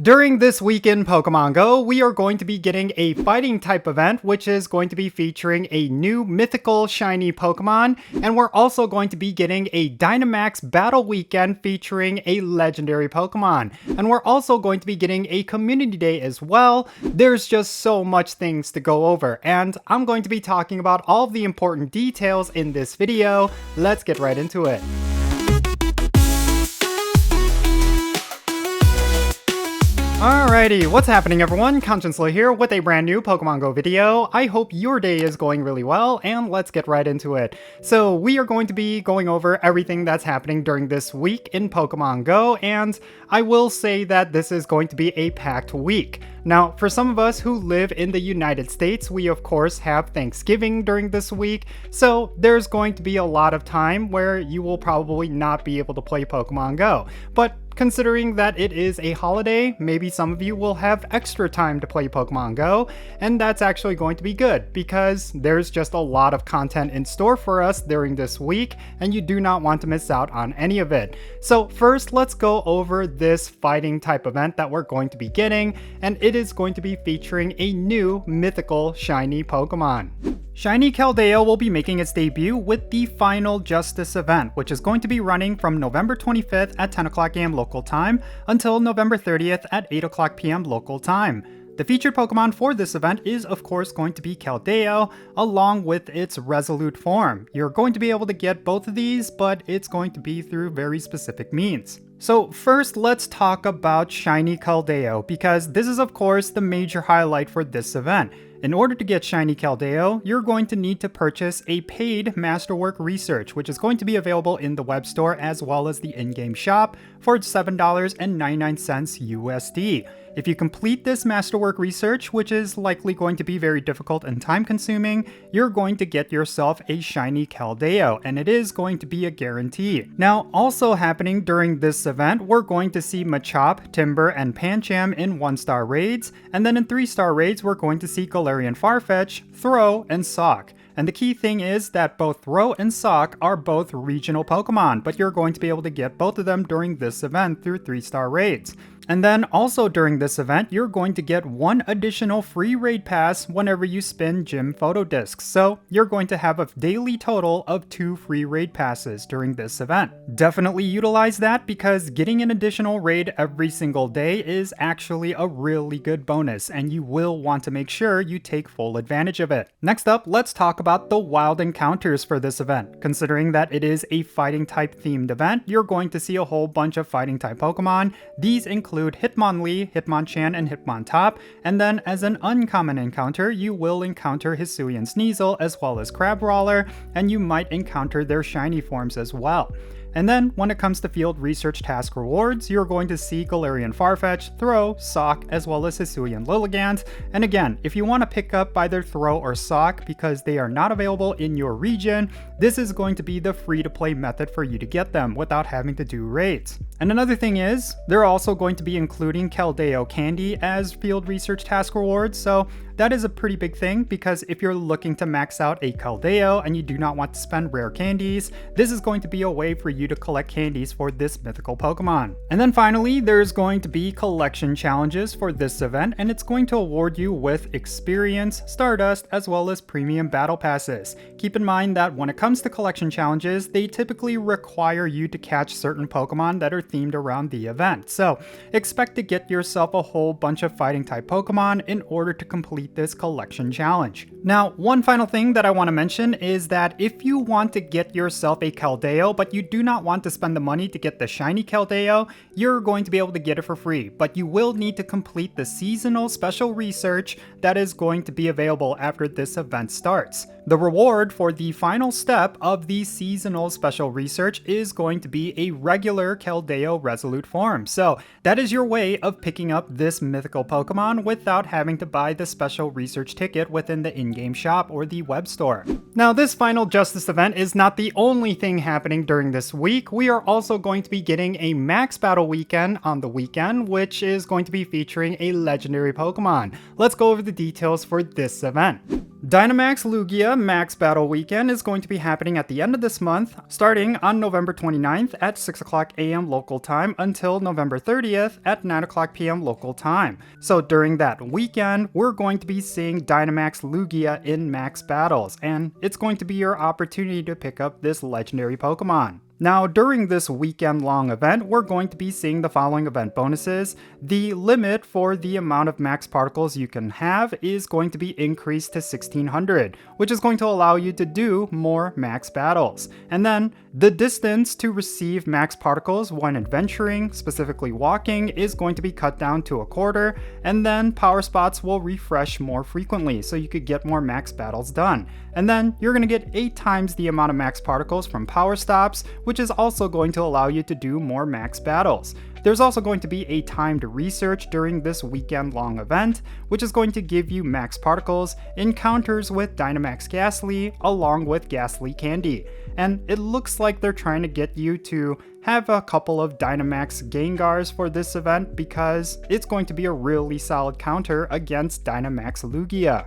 During this week in Pokemon GO, we are going to be getting a fighting type event, which is going to be featuring a new mythical shiny Pokemon, and we're also going to be getting a Dynamax battle weekend featuring a legendary Pokemon. And we're also going to be getting a community day as well. There's just so much things to go over, and I'm going to be talking about all of the important details in this video. Let's get right into it. Alrighty, what's happening everyone? Jinsula here with a brand new Pokemon GO video. I hope your day is going really well, and let's get right into it. So we are going to be going over everything that's happening during this week in Pokemon GO, and I will say that this is going to be a packed week. Now, for some of us who live in the United States, we of course have Thanksgiving during this week, so there's going to be a lot of time where you will probably not be able to play Pokemon GO. But considering that it is a holiday, maybe some of you will have extra time to play Pokemon GO, and that's actually going to be good because there's just a lot of content in store for us during this week, and you do not want to miss out on any of it. So first, let's go over this fighting type event that we're going to be getting, and it is going to be featuring a new mythical shiny Pokemon. Shiny Keldeo will be making its debut with the Final Justice event, which is going to be running from November 25th at 10 o'clock AM local time until November 30th at 8 o'clock PM local time. The featured Pokemon for this event is of course going to be Keldeo, along with its Resolute form. You're going to be able to get both of these, but it's going to be through very specific means. So first, let's talk about Shiny Keldeo, because this is of course the major highlight for this event. In order to get Shiny Keldeo, you're going to need to purchase a paid Masterwork Research, which is going to be available in the web store as well as the in-game shop for $7.99 USD. If you complete this Masterwork Research, which is likely going to be very difficult and time-consuming, you're going to get yourself a Shiny Keldeo, and it is going to be a guarantee. Now, also happening during this event, we're going to see Machop, Timber, and Pancham in 1-star raids, and then in 3-star raids, we're going to see Galarian Farfetch, Throh, and Sock. And the key thing is that both Throh and Sock are both regional Pokemon, but you're going to be able to get both of them during this event through 3-star raids. And then also during this event, you're going to get one additional free raid pass whenever you spin gym photo discs. So you're going to have a daily total of 2 free raid passes during this event. Definitely utilize that because getting an additional raid every single day is actually a really good bonus, and you will want to make sure you take full advantage of it. Next up, let's talk about the wild encounters for this event. Considering that it is a fighting type themed event, you're going to see a whole bunch of fighting type Pokemon. These include Hitmonlee, Hitmonchan, and Hitmontop, and then as an uncommon encounter, you will encounter Hisuian Sneasel as well as Crabrawler, and you might encounter their shiny forms as well. And then, when it comes to field research task rewards, you're going to see Galarian Farfetch, Throh, Sock, as well as Hisuian Lilligant. And again, if you want to pick up either Throh or Sock because they are not available in your region, this is going to be the free-to-play method for you to get them without having to do raids. And another thing is, they're also going to be including Keldeo Candy as field research task rewards, so that is a pretty big thing because if you're looking to max out a Keldeo and you do not want to spend rare candies, this is going to be a way for you to collect candies for this mythical Pokemon. And then finally, there's going to be collection challenges for this event, and it's going to award you with experience, Stardust, as well as premium battle passes. Keep in mind that when it comes to collection challenges, they typically require you to catch certain Pokemon that are themed around the event. So expect to get yourself a whole bunch of fighting type Pokemon in order to complete this collection challenge. Now, one final thing that I want to mention is that if you want to get yourself a Keldeo, but you do not want to spend the money to get the shiny Keldeo, you're going to be able to get it for free, but you will need to complete the seasonal special research that is going to be available after this event starts. The reward for the final step of the seasonal special research is going to be a regular Keldeo Resolute form. So that is your way of picking up this mythical Pokemon without having to buy the special special research ticket within the in-game shop or the web store. Now, this Final Justice event is not the only thing happening during this week. We are also going to be getting a Max Battle weekend on the weekend, which is going to be featuring a legendary Pokemon. Let's go over the details for this event. Dynamax Lugia Max Battle Weekend is going to be happening at the end of this month, starting on November 29th at 6 o'clock a.m. local time until November 30th at 9 o'clock p.m. local time. So during that weekend, we're going to be seeing Dynamax Lugia in Max Battles, and it's going to be your opportunity to pick up this legendary Pokemon. Now, during this weekend-long event, we're going to be seeing the following event bonuses. The limit for the amount of max particles you can have is going to be increased to 1600, which is going to allow you to do more max battles. And then, the distance to receive max particles when adventuring, specifically walking, is going to be cut down to a quarter, and then power spots will refresh more frequently, so you could get more max battles done. And then, you're going to get 8 times the amount of max particles from power stops, which is also going to allow you to do more max battles. There's also going to be a timed research during this weekend-long event, which is going to give you max particles, encounters with Dynamax Ghastly, along with Ghastly Candy. And it looks like they're trying to get you to have a couple of Dynamax Gengars for this event because it's going to be a really solid counter against Dynamax Lugia.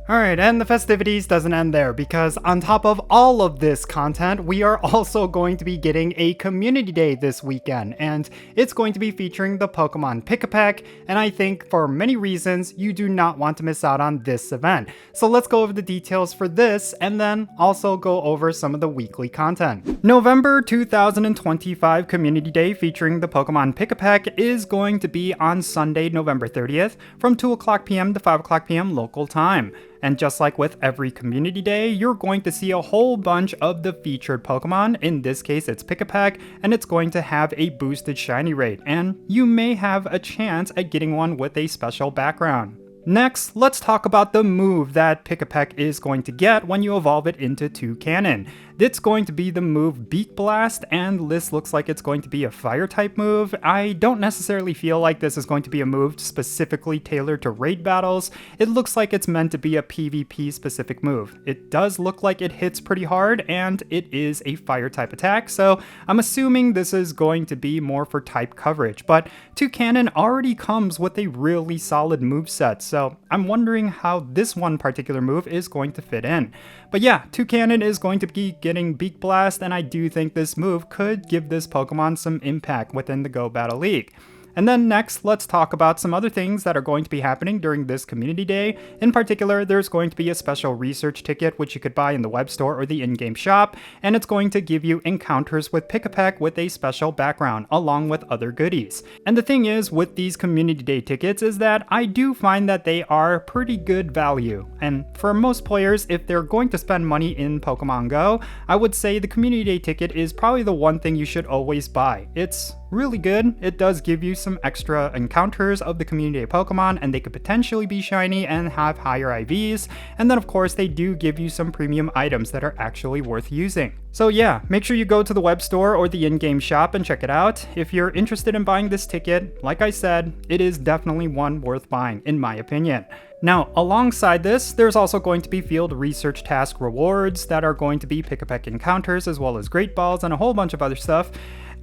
Alright, and the festivities doesn't end there, because on top of all of this content, we are also going to be getting a community day this weekend, and it's going to be featuring the Pokemon Pick-a-Peck, and I think for many reasons, you do not want to miss out on this event. So let's go over the details for this, and then also go over some of the weekly content. November 2025 Community Day featuring the Pokemon Pick-a-Peck is going to be on Sunday, November 30th, from 2 o'clock p.m. to 5 o'clock p.m. local time. And just like with every community day, you're going to see a whole bunch of the featured Pokemon. In this case, it's Pick-a-Peck, and it's going to have a boosted shiny rate, and you may have a chance at getting one with a special background. Next, let's talk about the move that Pick-a-Peck is going to get when you evolve it into Toucannon. It's going to be the move Beak Blast, and this looks like it's going to be a fire-type move. I don't necessarily feel like this is going to be a move specifically tailored to raid battles. It looks like it's meant to be a PvP-specific move. It does look like it hits pretty hard, and it is a fire-type attack, so I'm assuming this is going to be more for type coverage. But Toucannon already comes with a really solid moveset, so I'm wondering how this one particular move is going to fit in. But yeah, Toucannon is going to be getting Beak Blast, and I do think this move could give this Pokemon some impact within the Go Battle League. And then next, let's talk about some other things that are going to be happening during this community day. In particular, there's going to be a special research ticket which you could buy in the web store or the in-game shop, and it's going to give you encounters with Pick-a-Peck with a special background, along with other goodies. And the thing is with these community day tickets is that I do find that they are pretty good value. And for most players, if they're going to spend money in Pokemon Go, I would say the community day ticket is probably the one thing you should always buy. It's really good. It does give you some extra encounters of the community day Pokemon, and they could potentially be shiny and have higher IVs. And then of course they do give you some premium items that are actually worth using. So yeah, make sure you go to the web store or the in-game shop and check it out. If you're interested in buying this ticket, like I said, it is definitely one worth buying in my opinion. Now, alongside this, there's also going to be field research task rewards that are going to be Pick-a-Peck encounters, as well as Great Balls and a whole bunch of other stuff.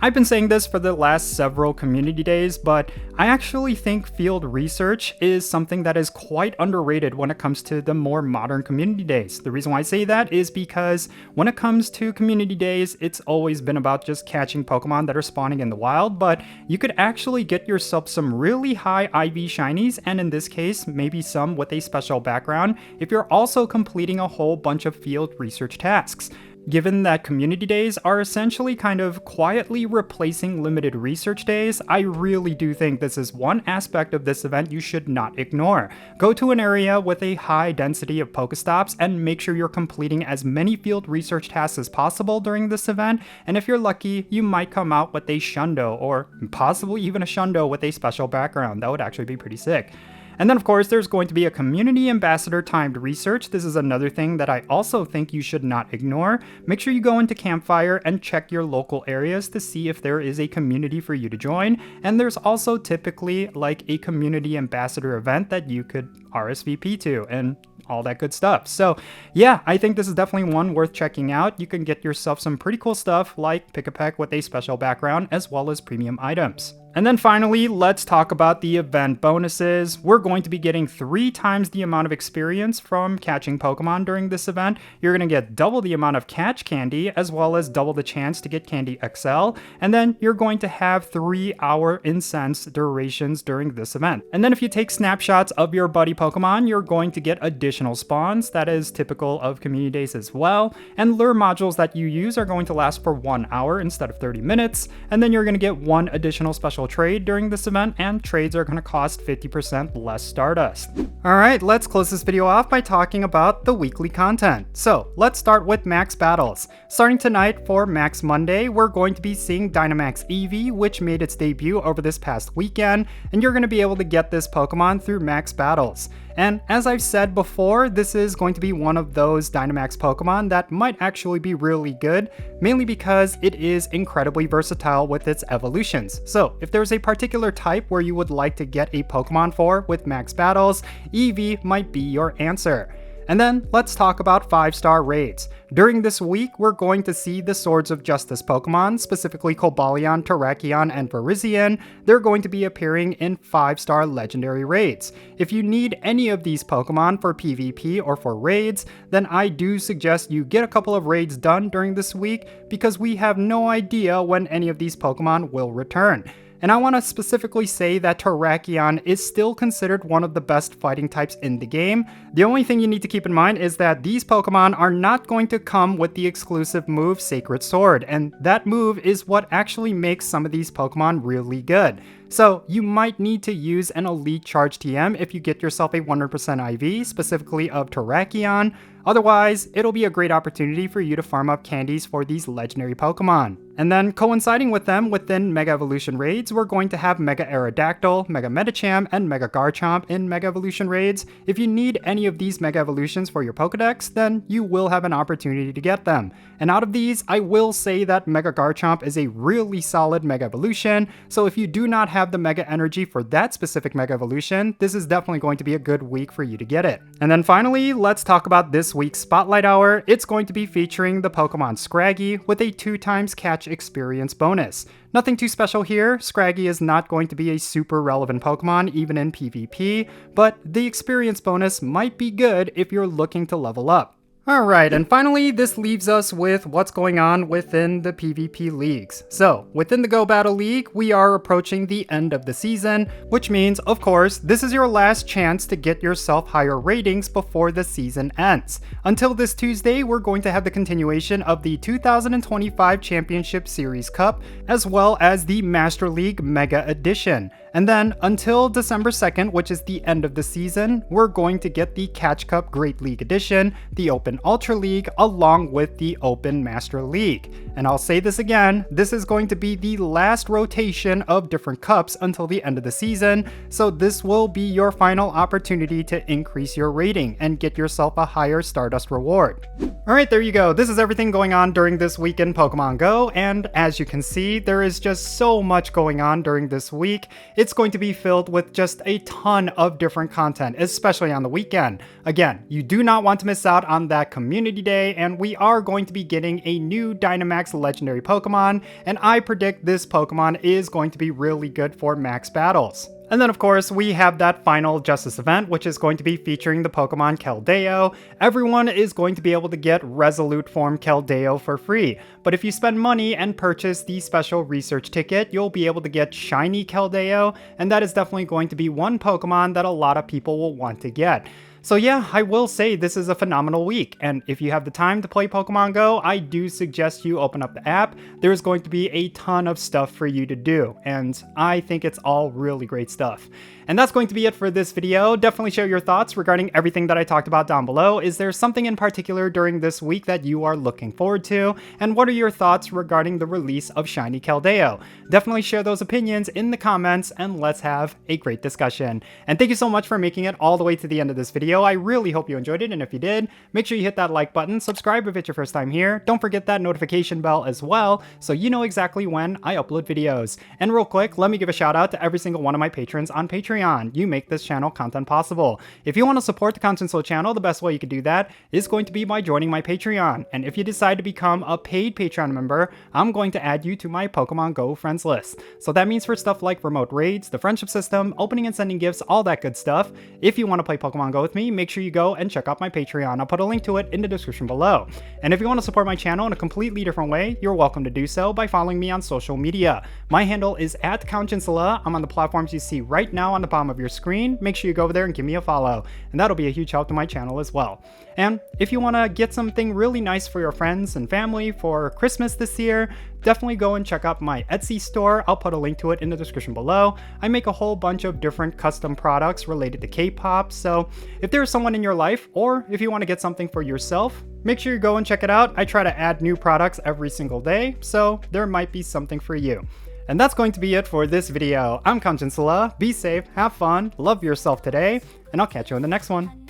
I've been saying this for the last several community days, but I actually think field research is something that is quite underrated when it comes to the more modern community days. The reason why I say that is because when it comes to community days, it's always been about just catching Pokemon that are spawning in the wild, but you could actually get yourself some really high IV shinies, and in this case, maybe some with a special background, if you're also completing a whole bunch of field research tasks. Given that community days are essentially kind of quietly replacing limited research days, I really do think this is one aspect of this event you should not ignore. Go to an area with a high density of Pokestops and make sure you're completing as many field research tasks as possible during this event, and if you're lucky, you might come out with a Shundo, or possibly even a Shundo with a special background. That would actually be pretty sick. And then of course there's going to be a community ambassador timed research. This is another thing that I also think you should not ignore. Make sure you go into Campfire and check your local areas to see if there is a community for you to join. And there's also typically like a community ambassador event that you could RSVP to and all that good stuff. So yeah, I think this is definitely one worth checking out. You can get yourself some pretty cool stuff like Pick-a-Peck with a special background as well as premium items. And then finally, let's talk about the event bonuses. We're going to be getting 3 times the amount of experience from catching Pokemon during this event. You're going to get double the amount of catch candy, as well as double the chance to get Candy XL. And then you're going to have 3-hour incense durations during this event. And then if you take snapshots of your buddy Pokemon, you're going to get additional spawns. That is typical of community days as well. And lure modules that you use are going to last for 1 hour instead of 30 minutes. And then you're going to get 1 additional special trade during this event, and trades are going to cost 50% less Stardust. Alright, let's close this video off by talking about the weekly content. So let's start with Max Battles. Starting tonight for Max Monday, we're going to be seeing Dynamax Eevee, which made its debut over this past weekend, and you're going to be able to get this Pokemon through Max Battles. And as I've said before, this is going to be one of those Dynamax Pokemon that might actually be really good, mainly because it is incredibly versatile with its evolutions. So if there's a particular type where you would like to get a Pokemon for with Max Battles, Eevee might be your answer. And then let's talk about 5-star raids. During this week, we're going to see the Swords of Justice Pokemon, specifically Cobalion, Terrakion, and Virizion. They're going to be appearing in 5-star legendary raids. If you need any of these Pokemon for PvP or for raids, then I do suggest you get a couple of raids done during this week because we have no idea when any of these Pokemon will return. And I want to specifically say that Terrakion is still considered one of the best fighting types in the game. The only thing you need to keep in mind is that these Pokemon are not going to come with the exclusive move Sacred Sword, and that move is what actually makes some of these Pokemon really good. So you might need to use an Elite Charge TM if you get yourself a 100% IV, specifically of Terrakion. Otherwise, it'll be a great opportunity for you to farm up candies for these legendary Pokemon. And then coinciding with them within Mega Evolution raids, we're going to have Mega Aerodactyl, Mega Medicham, and Mega Garchomp in Mega Evolution raids. If you need any of these Mega Evolutions for your Pokedex, then you will have an opportunity to get them. And out of these, I will say that Mega Garchomp is a really solid Mega Evolution, so if you do not have the Mega Energy for that specific Mega Evolution, this is definitely going to be a good week for you to get it. And then finally, let's talk about this week's Spotlight Hour. It's going to be featuring the Pokemon Scraggy with a 2x catch experience bonus. Nothing too special here. Scraggy is not going to be a super relevant Pokemon even in PvP, but the experience bonus might be good if you're looking to level up. Alright, and finally, this leaves us with what's going on within the PvP leagues. So, within the Go Battle League, we are approaching the end of the season, which means, of course, this is your last chance to get yourself higher ratings before the season ends. Until this Tuesday, we're going to have the continuation of the 2025 Championship Series Cup, as well as the Master League Mega Edition. And then, until December 2nd, which is the end of the season, we're going to get the Catch Cup Great League Edition, the Open Ultra League, along with the Open Master League. And I'll say this again, this is going to be the last rotation of different cups until the end of the season, so this will be your final opportunity to increase your rating and get yourself a higher Stardust reward. Alright, there you go. This is everything going on during this week in Pokemon Go, and as you can see, there is just so much going on during this week. It's going to be filled with just a ton of different content, especially on the weekend. Again, you do not want to miss out on that community day, and we are going to be getting a new Dynamax Legendary Pokemon, and I predict this Pokemon is going to be really good for max battles. And then of course we have that final Justice event, which is going to be featuring the Pokemon Keldeo. Everyone is going to be able to get Resolute Form Keldeo for free, but if you spend money and purchase the special research ticket, you'll be able to get Shiny Keldeo, and that is definitely going to be one Pokemon that a lot of people will want to get. So yeah, I will say this is a phenomenal week, and if you have the time to play Pokemon Go, I do suggest you open up the app. There's going to be a ton of stuff for you to do, and I think it's all really great stuff. And that's going to be it for this video. Definitely share your thoughts regarding everything that I talked about down below. Is there something in particular during this week that you are looking forward to? And what are your thoughts regarding the release of Shiny Keldeo? Definitely share those opinions in the comments and let's have a great discussion. And thank you so much for making it all the way to the end of this video. I really hope you enjoyed it, and if you did, make sure you hit that like button, subscribe if it's your first time here, don't forget that notification bell as well, so you know exactly when I upload videos. And real quick, let me give a shout out to every single one of my patrons on Patreon. You make this channel content possible. If you want to support the Content Slow channel, the best way you can do that is going to be by joining my Patreon. And if you decide to become a paid Patreon member, I'm going to add you to my Pokemon Go friends list. So that means for stuff like remote raids, the friendship system, opening and sending gifts, all that good stuff. If you want to play Pokemon Go with me, make sure you go and check out my Patreon. I'll put a link to it in the description below. And if you want to support my channel in a completely different way, you're welcome to do so by following me on social media. My handle is @Jinsula. I'm on the platforms you see right now on the bottom of your screen. Make sure you go over there and give me a follow, and that'll be a huge help to my channel as well. And if you want to get something really nice for your friends and family for Christmas this year, definitely go and check out my Etsy store. I'll put a link to it in the description below. I make a whole bunch of different custom products related to K-pop, so if there's someone in your life, or if you want to get something for yourself, make sure you go and check it out. I try to add new products every single day, so there might be something for you. And that's going to be it for this video. I'm Jinsula. Be safe, have fun, love yourself today, and I'll catch you in the next one.